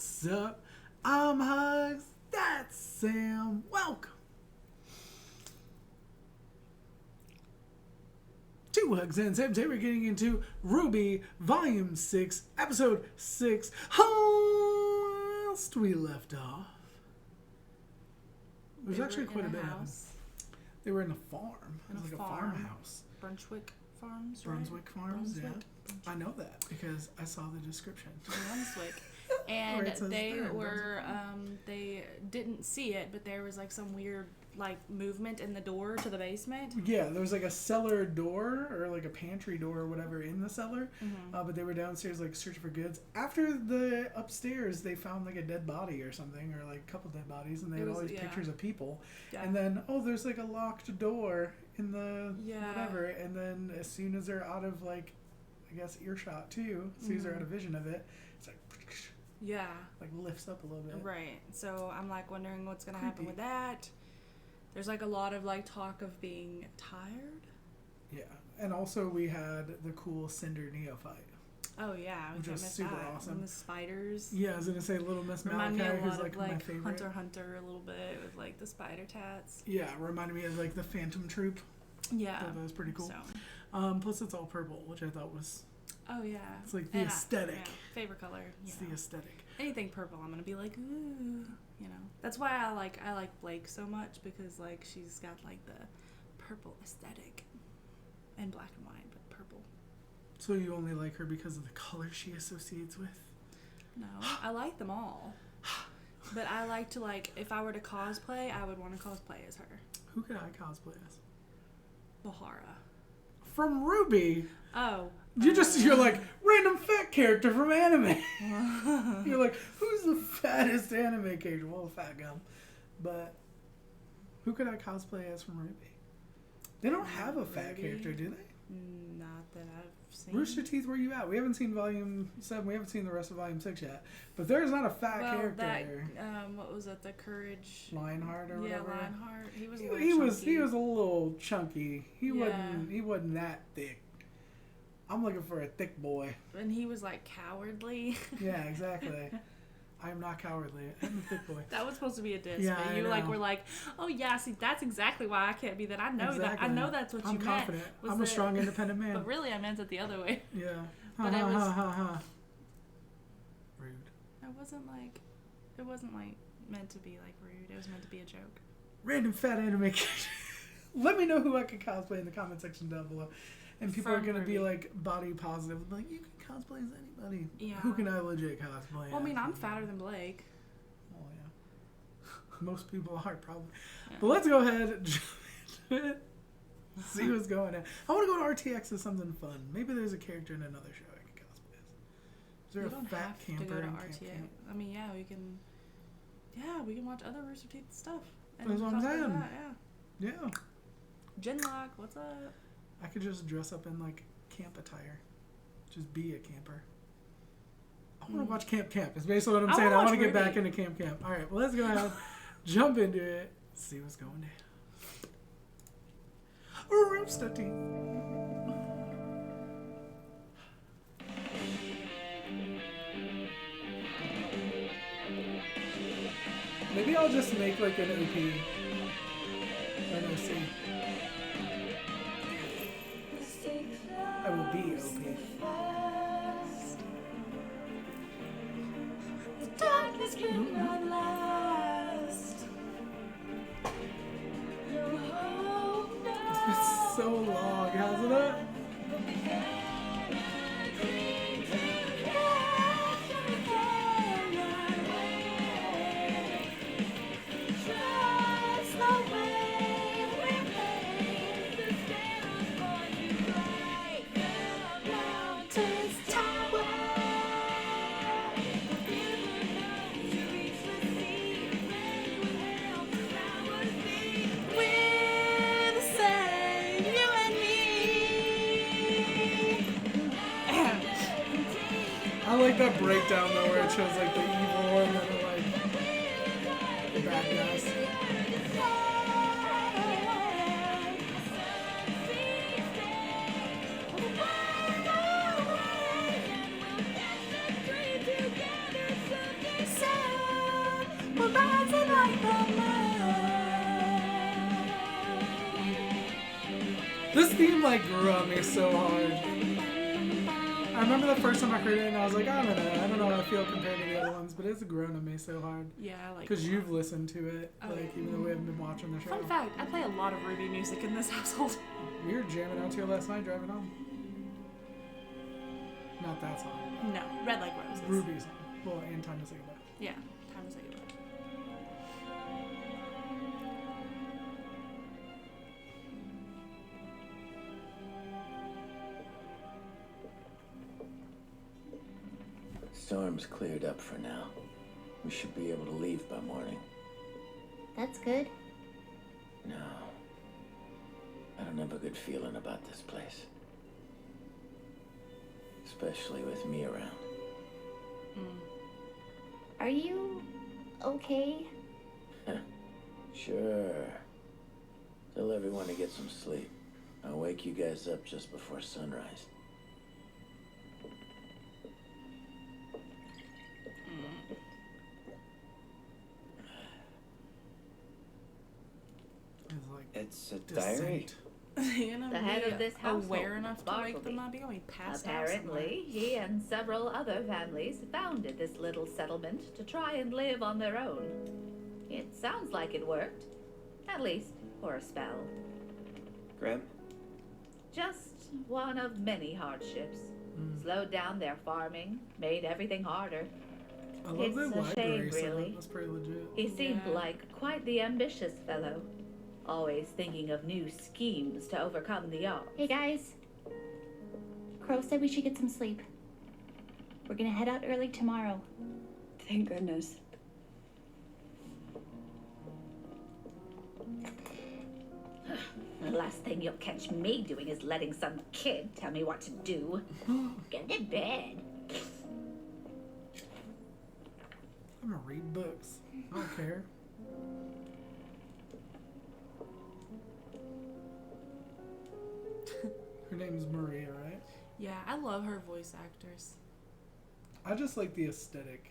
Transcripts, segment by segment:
What's up? I'm Hugz. That's Sam. Welcome to Hugz and Sam. Today we're getting into RWBY Volume 6, Episode 6. Last we left off, there's actually quite a bit happening. They were in a farm. It was like a farmhouse. Brunswick Farms, Brunswick right? Farms, Brunswick. Yeah. I know that because I saw the description. Brunswick. And they were, they didn't see it, but there was like some weird like movement in the door to the basement. Yeah, there was like a cellar door or like a pantry door or whatever in the cellar, but they were downstairs like searching for goods. After the upstairs, they found like a dead body or something, or like a couple dead bodies, and they had all these pictures of people. Yeah. And then, there's like a locked door in the whatever, and then as soon as they're out of like, I guess earshot too, as soon as they're out of vision of it, it's like like lifts up a little bit. Right. So I'm like wondering what's gonna happen with that. There's like a lot of like talk of being tired. Yeah, and also we had the cool Cinder Neophyte. Oh yeah, which was super awesome. And the spiders. Yeah, I was gonna say Little Miss Malachi, who's like my favorite. Hunter a little bit with like the spider tats. Yeah, reminded me of like the Phantom Troop. Yeah, that was pretty cool. So. Plus it's all purple, which I thought was. Oh yeah, it's like the aesthetic. Favorite color. It's the aesthetic. Anything purple, I'm gonna be like, ooh, you know. That's why I like Blake so much, because like she's got like the purple aesthetic, and black and white, but purple. So you only like her because of the color she associates with? No, I like them all, but I like to if I were to cosplay, I would want to cosplay as her. Who could I cosplay as? Bahara. From RWBY. Oh. You're like, random fat character from anime. You're like, who's the fattest anime character? Well, Fat Gum. But who could I cosplay as from RWBY? They don't have a fat character, do they? Not that I've seen. Rooster Teeth, where you at? We haven't seen Volume 7. We haven't seen the rest of Volume 6 yet. But there's not a fat character. What was it? The Courage... Lionheart or whatever? Yeah, Lionheart. He was he was a little chunky. He wasn't that thick. I'm looking for a thick boy. And he was like cowardly. Yeah, exactly. I am not cowardly. I'm a thick boy. That was supposed to be a diss. Yeah, but you were like, oh yeah, see, that's exactly why I can't be that. I know that. I know that's what you meant. I'm confident. I'm a strong, independent man. But really, I meant it the other way. Yeah. But it was rude. It wasn't like meant to be like rude. It was meant to be a joke. Random fat anime character. Let me know who I can cosplay in the comment section down below. And people are going to be like body positive. Like, you can cosplay as anybody. Yeah. Who can I legit cosplay as? Well, I mean, I'm fatter than Blake. Oh, yeah. Most people are probably. Yeah. But let's go ahead and jump into it. See what's going on. I want to go to RTX as something fun. Maybe there's a character in another show I can cosplay as. Is there a fat camper in RTX? I mean, yeah, we can. Yeah, we can watch other Rooster Teeth stuff. That's what I'm saying. Yeah. Genlock, what's up? I could just dress up in like camp attire. Just be a camper. I want to watch Camp. It's basically what I'm saying. I want to get back into Camp. All right, well, let's go ahead, jump into it, see what's going on. Rooster Teeth. Maybe I'll just make like an OP. Or no, see. I will be OP. The darkness cannot last. It's been so long, hasn't it? I like that breakdown though, where it shows like the evil one and then like the bad guys. This theme like grew on me so hard. I remember the first time I heard it and I was like, I don't know how I feel compared to the other ones, but it's grown on me so hard. Yeah, I like because you've listened to it, Oh, like even though we haven't been watching the show. Fun fact, I play a lot of RWBY music in this household. We were jamming out to it last night driving home. Not that song. No, Red Like Roses. RWBY song. Well, and Time to Say Goodbye. Yeah, Time to Say Goodbye. Storm's cleared up for now. We should be able to leave by morning. That's good. No. I don't have a good feeling about this place. Especially with me around. Are you okay? Sure. Tell everyone to get some sleep. I'll wake you guys up just before sunrise. It's a diary. The head of this household, aware enough to wake them Bartleby. up. You're going to pass out Apparently, he and several other families founded this little settlement to try and live on their own. It sounds like it worked. At least for a spell. Grim? Just one of many hardships. Slowed down their farming, made everything harder. I love It's the a library shame, setup. really. That's pretty legit. He seemed Yeah. like quite the ambitious fellow. Always thinking of new schemes to overcome the odds. Hey guys. Crow said we should get some sleep. We're gonna head out early tomorrow. Thank goodness. The last thing you'll catch me doing is letting some kid tell me what to do. Get to bed. I'm gonna read books. I don't care. Her name's Maria, right? Yeah, I love her voice actors. I just like the aesthetic.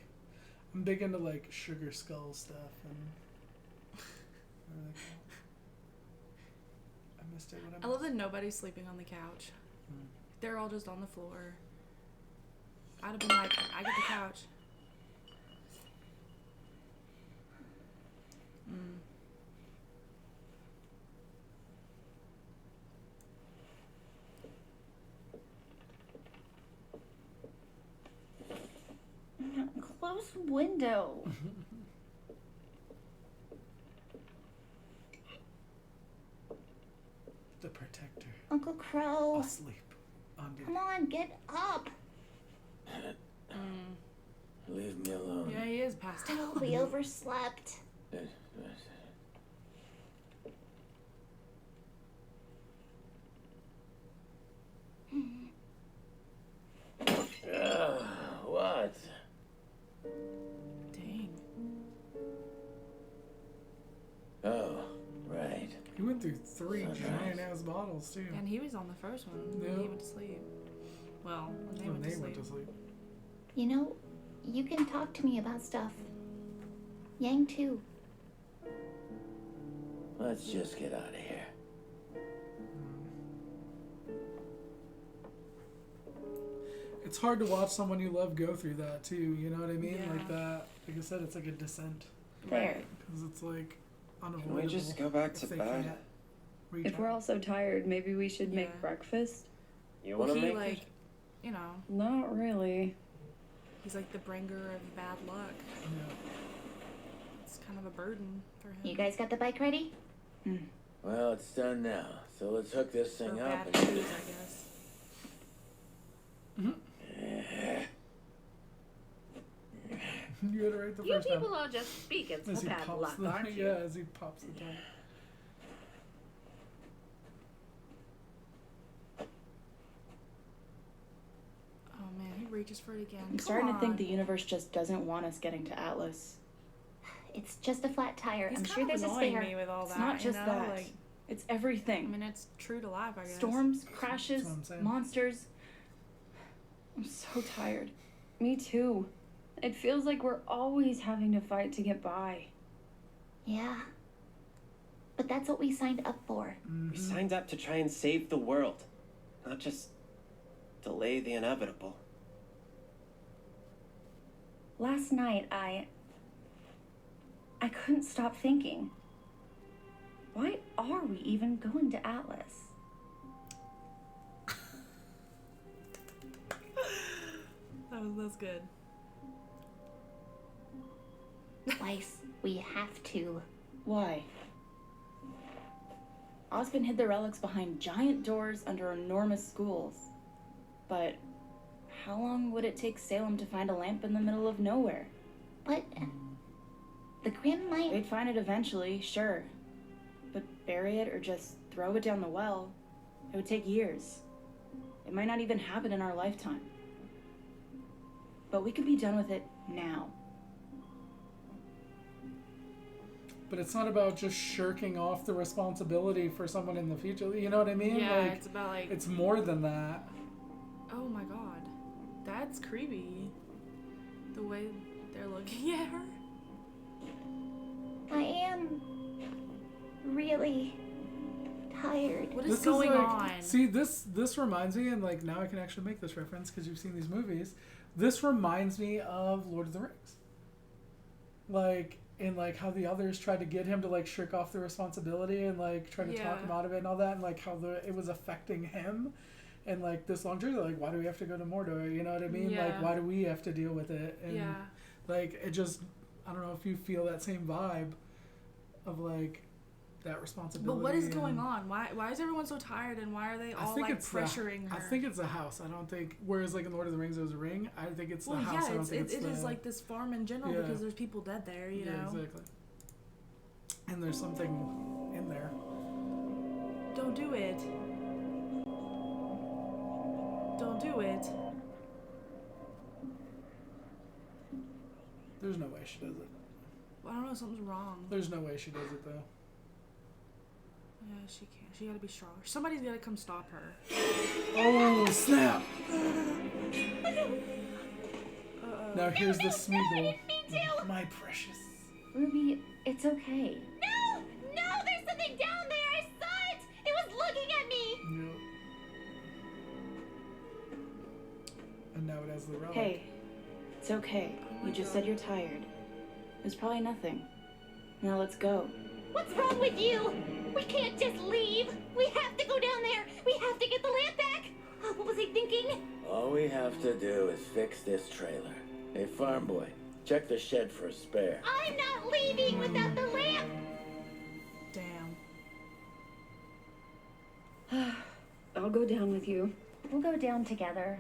I'm big into like Sugar Skull stuff and. What are they called? I missed it. What I love that nobody's sleeping on the couch. Hmm. They're all just on the floor. I'd have been like, I get the couch. Close window. The Protector. Uncle Crow. Asleep. On duty. Come on, get up. Leave me alone. Yeah, he is passed out. Oh, we overslept. What? Dang. Oh, right. He went through 3 Sunrise. giant ass bottles too. And he was on the first one when Yeah. he went to sleep. Well, when they, When went, they to went sleep. to sleep. You know, you can talk to me about stuff. Yang too. Let's just get out of here. It's hard to watch someone you love go through that too. You know what I mean? Yeah. Like that. Like I said, it's like a descent There. because it's like Can unavoidable. we just go back if to they bed? can't reach If we're out. all so tired, maybe we should Yeah. make breakfast? You Well, want to he make like, it? you know, Not really. he's like the bringer of bad luck. Yeah. It's kind of a burden for him. You guys got the bike ready? Well, it's done now. So let's hook this Or thing bad up and news, I guess. You had it right the You first time. people are just beacons As for he bad pops luck, the aren't you? yeah, as he pops the tank. Oh man, he reaches for it again. I'm Come starting to think on. the universe just doesn't want us getting to Atlas. It's just a flat tire. He's I'm kind sure of there's a annoying spare. me with all It's that. not just you know? that. Like, It's I everything. mean, it's true to life, I guess. Storms, crashes, That's what I'm saying. monsters. I'm so tired. Me too. It feels like we're always having to fight to get by. Yeah. But that's what we signed up for. We signed up to try and save the world, not just delay the inevitable. Last night, I couldn't stop thinking. Why are we even going to Atlas? That's good. Weiss, we have to. Why? Osmond hid the relics behind giant doors under enormous schools. But how long would it take Salem to find a lamp in the middle of nowhere? But the Grimm might... They'd find it eventually, sure. But bury it or just throw it down the well, it would take years. It might not even happen in our lifetime. But we could be done with it now. But it's not about just shirking off the responsibility for someone in the future. You know what I mean? Yeah, like, it's about like... It's more than that. Oh my god. That's creepy. The way they're looking at her. I am really tired. What is going on? See, this reminds me, and like now I can actually make this reference because you've seen these movies. This reminds me of Lord of the Rings. Like, and like how the others tried to get him to like shirk off the responsibility and like try to talk him out of it and all that, and like how it was affecting him. And like this long journey, like why do we have to go to Mordor? You know what I mean? Yeah. Like why do we have to deal with it? And like it just, I don't know if you feel that same vibe of like that responsibility. But what is going on? Why is everyone so tired and why are they all like pressuring her? I think it's a house. I don't think, whereas like in Lord of the Rings it was a ring. I think it's the house. Yeah, I don't think it is like this farm in general because there's people dead there, you know? Exactly. And there's something in there. Don't do it. Don't do it. There's no way she does it. Well, I don't know, something's wrong. There's no way she does it though. Yeah, she can't. She gotta be strong. Somebody's gotta come stop her. Oh, snap! Now here's the Smeagol. My precious. Ruby, it's okay. No! No! There's something down there! I saw it! It was looking at me! Yep. And now it has the relic. Hey, it's okay. You just said you're tired. It was probably nothing. Now let's go. What's wrong with you? We can't just leave. We have to go down there. We have to get the lamp back. Oh, what was he thinking? All we have to do is fix this trailer. Hey, farm boy, check the shed for a spare. I'm not leaving without the lamp. Damn. I'll go down with you. We'll go down together.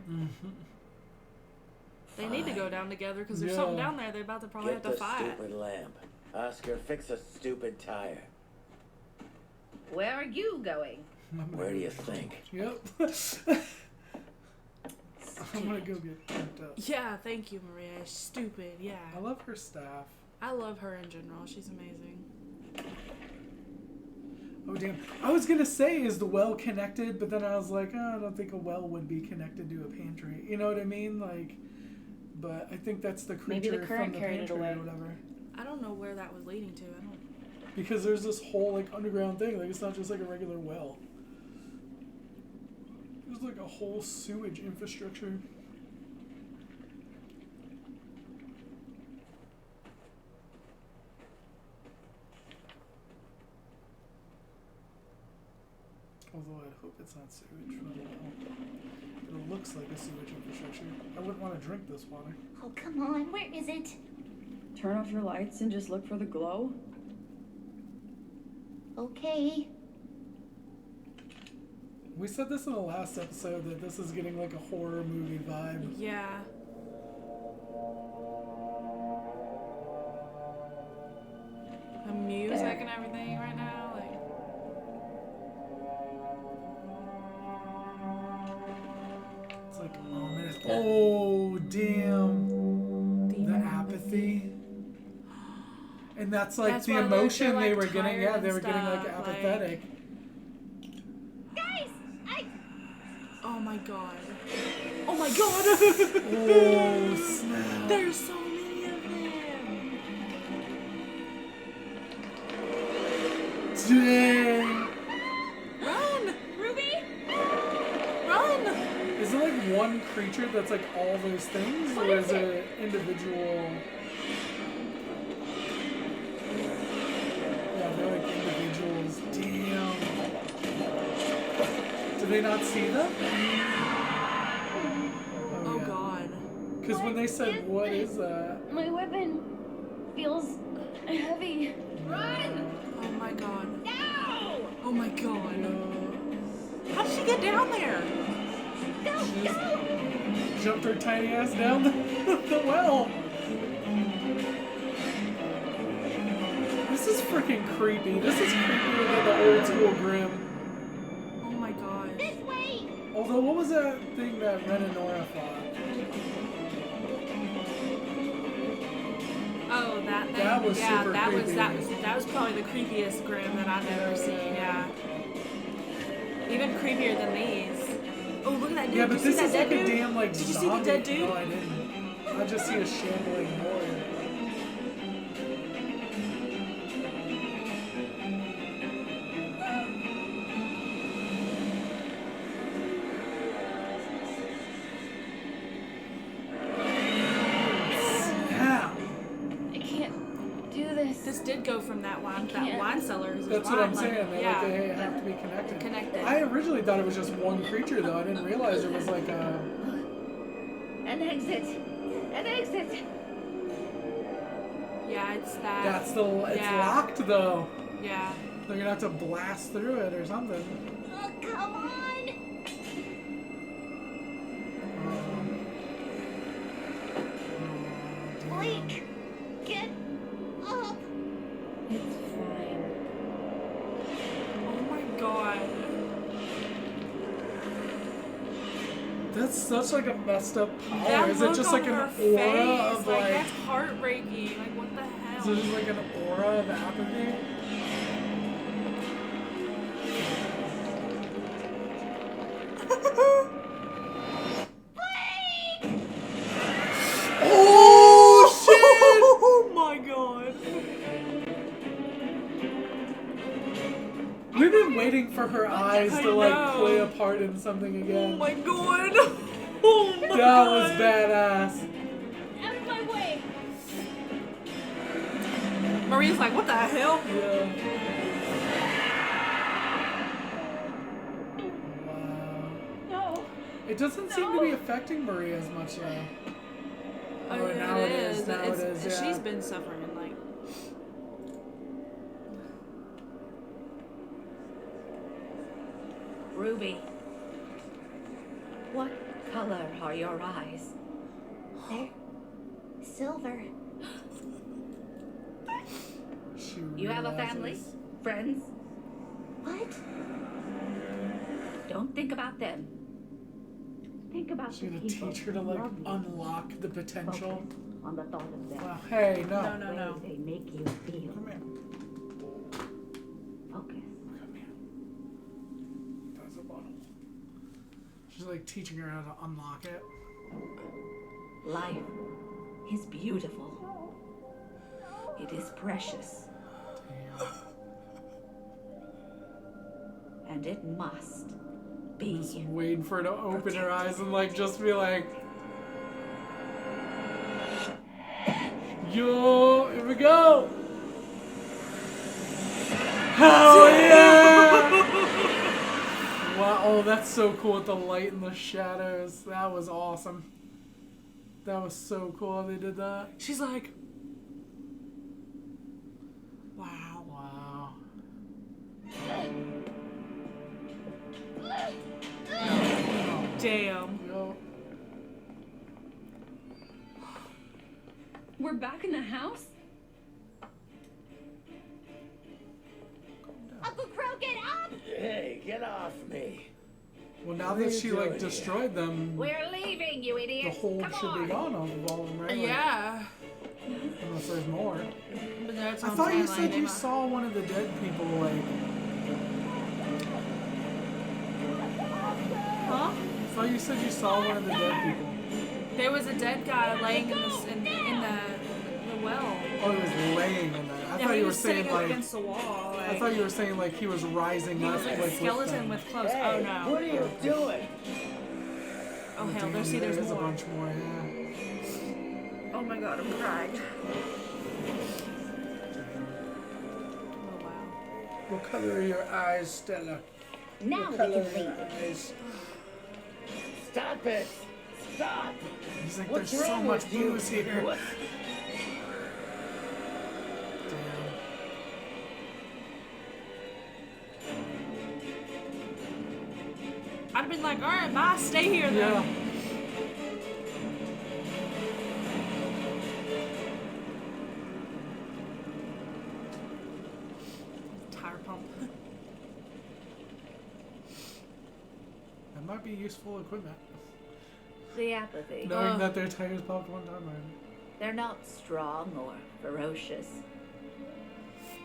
They need to go down together because there's something down there they're about to probably Get have to the fight. stupid lamp. Oscar, fix a stupid tire. Where are you going? Where do you think? Yep. I'm gonna go get pumped up. Yeah, thank you, Maria. Stupid, yeah. I love her staff. I love her in general. She's amazing. Oh damn! I was gonna say, is the well connected? But then I was like, oh, I don't think a well would be connected to a pantry. You know what I mean? Like, but I think that's the creature Maybe the current from the carried it pantry away. or whatever. I don't know where that was leading to. I don't. Because there's this whole like underground thing. Like it's not just like a regular well. There's like a whole sewage infrastructure. Although I hope it's not sewage. I don't know. It looks like a sewage infrastructure. I wouldn't want to drink this water. Oh, come on. Where is it? Turn off your lights and just look for the glow? Okay. We said this in the last episode that this is getting like a horror movie vibe. Yeah. The music and everything right now, like. It's like ominous. Oh, damn. The apathy. And that's like That's the why emotion they're, they like, were getting. tired Yeah, and they were getting like stuff, apathetic. Guys, Oh my god. Oh my god! Oh, snap. There's so many of them! Dang. Run! Ruby? Run! Is it like one creature that's like all those things? Or is it individual? Yeah, they're like individuals. Damn. Do they not see them? Oh yeah. god. Because when they said, what is that? My weapon feels heavy. Run! Oh my god. No! Oh my god. How did she get down there? Go! Go! Jumped her tiny ass down the well. This is freaking creepy. This is creepier than the old school Grimm. Oh my god. This way! Although, what was that thing that Ren and Nora fought? Oh, that thing. That was yeah, super that creepy. that was probably the creepiest Grimm that I've ever seen. Yeah. Even creepier than these. Oh, look at that dude. Yeah, Did but you see this that is dead like a dude? damn like Did you zombie. see the dead dude? No, I didn't. I just see a shambling warrior. Snap. I can't do this. This did go from that wine cellar. That's what I'm saying. They yeah. they have to be connected. Connected. I originally thought it was just one creature, though. I didn't realize it was like a. An exit! An exit! Yeah, it's that. That's the. It's yeah. locked, though. Yeah. They're gonna have to blast through it or something. Oh, come on! Blake! Get up! It's fine. Oh my god. That's such like a messed up power. That Is it look just on like an her aura face, of like like? that's heartbreaking. Like what the hell? Is it just like an aura of apathy? Oh shit! Oh my god. We've been waiting for her eyes I to like know. play a part in something Oh again. my god. Oh my That god. was badass. Out of my way! Maria's like, what the hell? Yeah. Wow. No. It doesn't seem to be affecting Maria as much though. Oh, yeah, now it is. Now it is. Yeah. She's been suffering like. Ruby, what color are your eyes? They're silver. She You have a family? realizes- Friends? What? Don't think about them. Think about She's the gonna people teach her to who like love you. unlock the potential. Focus on the thought of them. Wow. Hey, no. No, no, no. The way they make you feel. Come here. Focus. Come here. That's a bottle. She's like teaching her how to unlock it. Life is beautiful. It is precious. Damn. And it must Just be. waiting for her to open her eyes and like just be like, yo, here we go. Hell yeah! Wow, oh, that's so cool with the light and the shadows. That was awesome. That was so cool how they did that. She's like, wow. Wow. Damn. Yo. We're back in the house? Uncle Crow, get up! Hey, get off me. Well, now What are that you she doing like here? destroyed them, We're leaving, you the idiot! hold Come should on. be gone off of all of them, right? Like, Yeah. unless there's more. But that's I what I'm thought you saying, said like, they you might- saw one of the dead people, like. Huh? I thought you said you saw one of the dead people. There was a dead guy laying in the well. Oh, he was laying in that. I thought you were saying sitting like. against the wall. Like, I thought you were saying like he was rising he up. was like a with skeleton them. with clothes. Oh no. What are you doing? Oh hell, Damn, there's there's a more. bunch more. Yeah. Oh my god, I'm crying. Oh wow. What color are your eyes, Stella? Now What we color can are your leave. eyes? Stop it! Stop! He's like, What's there's so wrong much with you? booze here. What? Damn. I'd have been like, alright, bye, stay here then. Yeah. Tire pump. That might be useful equipment. The apathy. Knowing that their tires popped one time already. They're not strong or ferocious.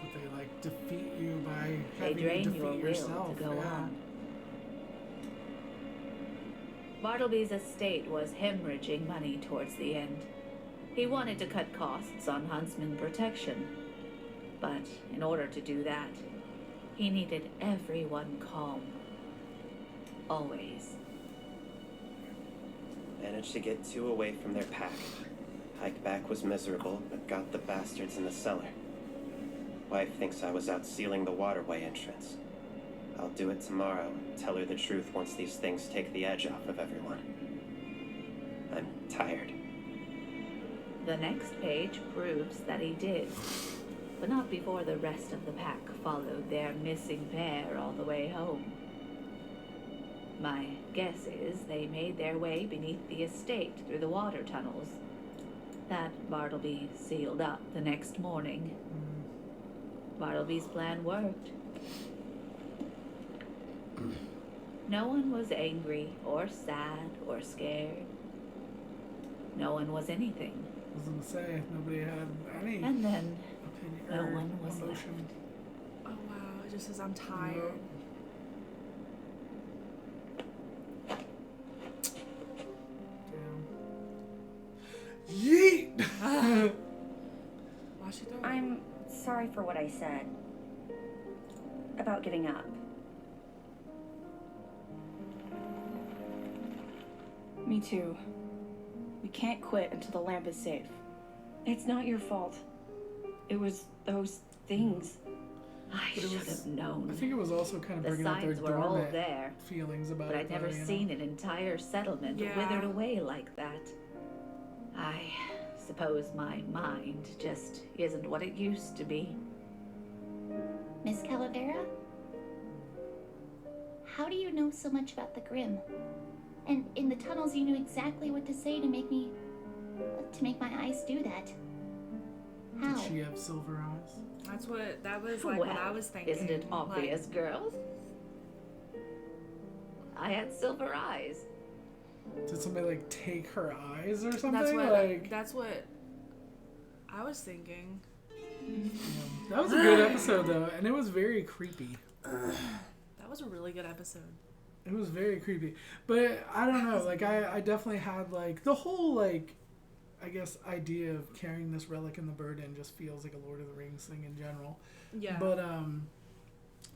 But they like defeat you by They having you drain defeat your will yourself. to go yeah. on. Bartleby's estate was hemorrhaging money towards the end. He wanted to cut costs on huntsman protection. But in order to do that, he needed everyone calm. Always. Managed to get 2 away from their pack. Hike back was miserable, but got the bastards in the cellar. Wife thinks I was out sealing the waterway entrance. I'll do it tomorrow and tell her the truth once these things take the edge off of everyone. I'm tired. The next page proves that he did. But not before the rest of the pack followed their missing pair all the way home. My guess is they made their way beneath the estate through the water tunnels that Bartleby sealed up the next morning. Bartleby's plan worked. No one was angry or sad or scared. No one was anything. I was gonna say nobody had any And then opinion no or one was emotion. Oh wow, it just says I'm tired. Damn. Yeet. Why she throw it? I'm sorry for what I said about giving up. Me too. We can't quit until the lamp is safe. It's not your fault. It was those things. I But it should was- have known. I think it was also kind of The bringing up their signs were all dormant there, feelings about but it. I'd never though, you know? seen an entire settlement Yeah. withered away like that. I suppose my mind just isn't what it used to be. Miss Calavera? How do you know so much about the Grimm? And in the tunnels you knew exactly what to say to make my eyes do that. How? Did she have silver eyes? That was like what I Well, was thinking. isn't it Like, obvious, girls? I had silver eyes. Did somebody like take her eyes or something? that's what I was thinking. That was a good episode though, and it was very creepy. That was a really good episode. It was very creepy. But I don't know, like I definitely had like the whole like I guess idea of carrying this relic in the burden just feels like a Lord of the Rings thing in general. Yeah. But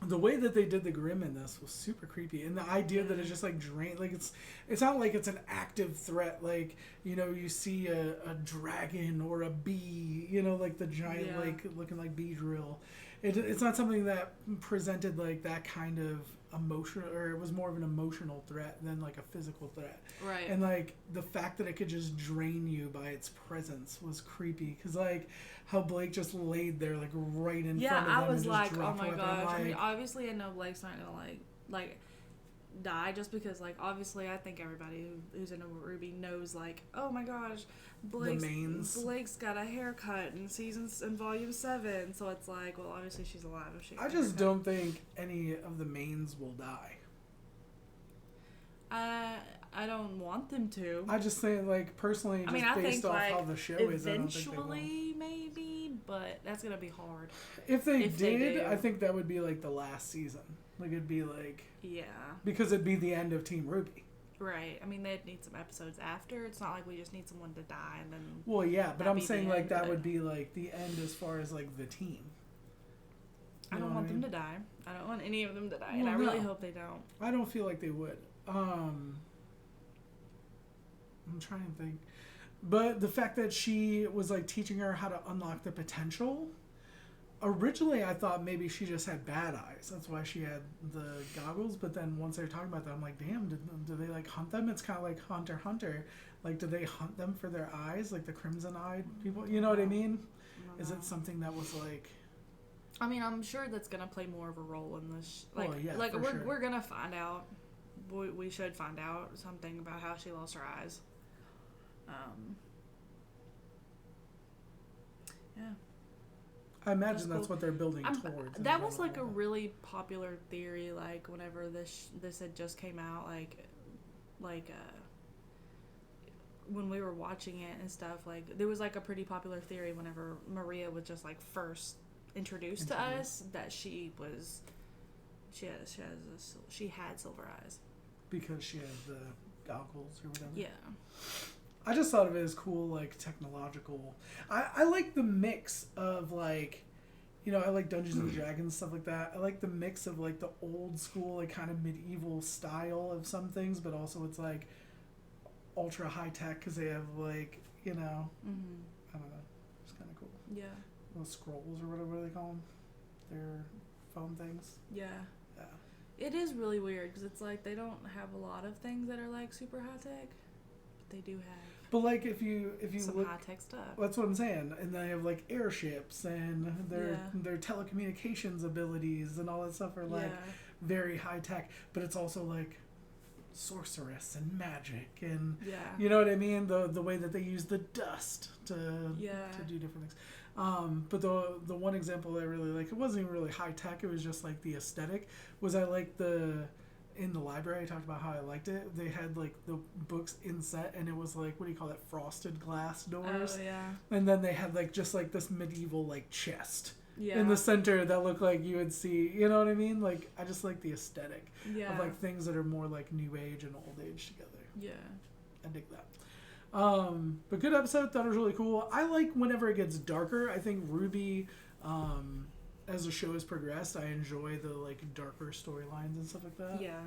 the way that they did the Grimm in this was super creepy, and the idea that it's just like drained, like it's not like it's an active threat, like you know you see a dragon or a bee, you know, like the giant like looking like bee drill. It's not something that presented like that kind of emotional, or it was more of an emotional threat than like a physical threat. Right. And like the fact that it could just drain you by its presence was creepy, because like how Blake just laid there like right in front of them. I was and just like, oh dropped my a weapon. gosh. I mean, Like, obviously I know Blake's not gonna like die just because like obviously I think everybody who's in a RWBY knows like, oh my gosh, Blake's got a haircut in in volume 7, so it's like, well obviously she's alive if she I just don't think any of the mains will die. I don't want them to. I just think, like, personally, just I mean, I based think off like how the show is, I don't think they will. eventually maybe, but that's gonna be hard. If they If they did, do. I think that would be like the last season. Like it'd be like, Yeah. because it'd be the end of Team RWBY. Right. I mean, they'd need some episodes after. It's not like we just need someone to die and then... Well, yeah, but I'm saying, like, that would be, like, the end as far as, like, the team. I don't want them to die. I don't want any of them to die, and I really hope they don't. I don't feel like they would. I'm trying to think. But the fact that she was, like, teaching her how to unlock the potential... Originally, I thought maybe she just had bad eyes. That's why she had the goggles. But then once they were talking about that, I'm like, damn, do they, like, hunt them? It's kind of like Hunter x Hunter. Like, do they hunt them for their eyes? Like the crimson-eyed people? You know what I mean? Is it something that was, like... I mean, I'm sure that's going to play more of a role in this. Like, we're going to find out. We should find out something about how she lost her eyes. Yeah. I imagine that's what they're building towards. That was like a really popular theory, like whenever this had just came out, like when we were watching it and stuff. Like there was like a pretty popular theory whenever Maria was just like first introduced to us that she had silver eyes because she had the goggles or whatever. Yeah. I just thought of it as cool, like, technological. I like the mix of, like, you know, I like Dungeons and Dragons, stuff like that. I like the mix of, like, the old school, like, kind of medieval style of some things, but also it's, like, ultra high-tech because they have, like, you know, I don't know. It's kind of cool. Yeah. Those scrolls or whatever they call them. They're phone things. Yeah. Yeah. It is really weird because it's, like, they don't have a lot of things that are, like, super high-tech. They do have. But like if you some look, high tech stuff. That's what I'm saying. And they have like airships and their telecommunications abilities and all that stuff are like very high tech. But it's also like sorceress and magic and you know what I mean. The way that they use the dust to do different things. But the one example that I really like, it wasn't even really high tech. It was just like the aesthetic. Was I like in the library, I talked about how I liked it. They had like the books in set, and it was like, what do you call that? Frosted glass doors. Oh yeah. And then they had like just like this medieval like chest in the center that looked like you would see. You know what I mean? Like I just like the aesthetic of like things that are more like new age and old age together. Yeah. I dig that. But good episode. Thought it was really cool. I like whenever it gets darker. I think RWBY. As the show has progressed, I enjoy the like darker storylines and stuff like that. Yeah,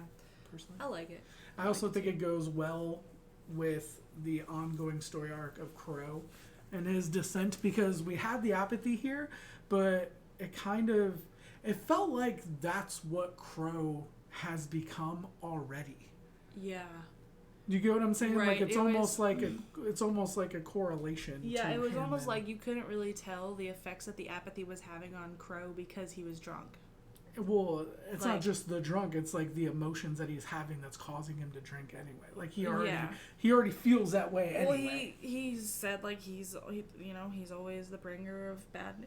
personally, I like it. I also think it goes well with the ongoing story arc of Crow and his descent because we had the apathy here, but it felt like that's what Crow has become already. Yeah. You get what I'm saying? Right. Like it's almost like a correlation. Yeah, to it was him almost and, like you couldn't really tell the effects that the apathy was having on Crow because he was drunk. Well, it's not just the drunk; it's like the emotions that he's having that's causing him to drink anyway. Like he already feels that way anyway. Well, he said like he's always the bringer of bad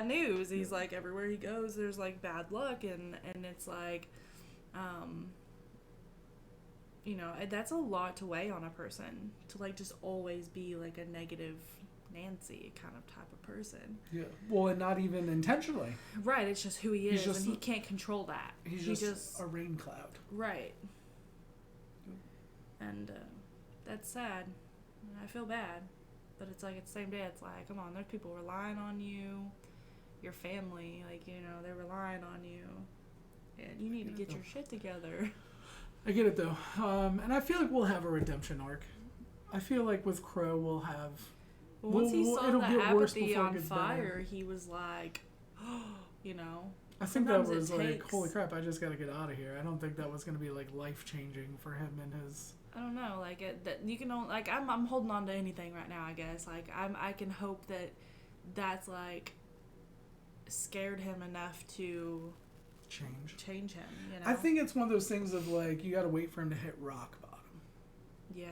news. He's like everywhere he goes, there's like bad luck, and it's like. You know, that's a lot to weigh on a person, to like just always be like a negative Nancy kind of type of person. Yeah. Well, and not even intentionally. Right. It's just who he is, and he can't control that. He's just a rain cloud. Right. And that's sad. I feel bad. But it's like at the same day, it's like, come on, there's people relying on you, your family, like, you know, they're relying on you. And you need to get your shit together. I get it though, and I feel like we'll have a redemption arc. I feel like with Crow we'll have. Once he saw the apathy on fire, he was like, you know. I think that was like, holy crap! I just got to get out of here. I don't think that was going to be like life changing for him and his. I don't know, like you can only, like I'm holding on to anything right now. I guess like I can hope that's like scared him enough to. Change him, you know. I think it's one of those things of like you got to wait for him to hit rock bottom. Yeah,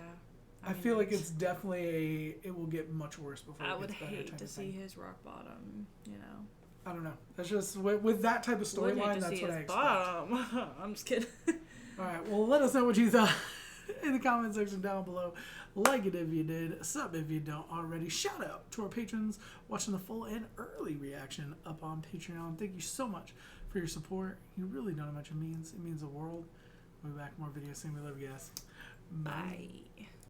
I feel like it's definitely it will get much worse before. I would hate to see his rock bottom. You know. I don't know. That's just with that type of storyline. That's what I expect. Bottom. I'm just kidding. All right. Well, let us know what you thought in the comment section down below. Like it if you did, sub if you don't already. Shout out to our patrons watching the full and early reaction up on Patreon. Thank you so much for your support. You really don't know how much it means. It means the world. We'll be back with more videos soon. We love you guys. Bye. Bye.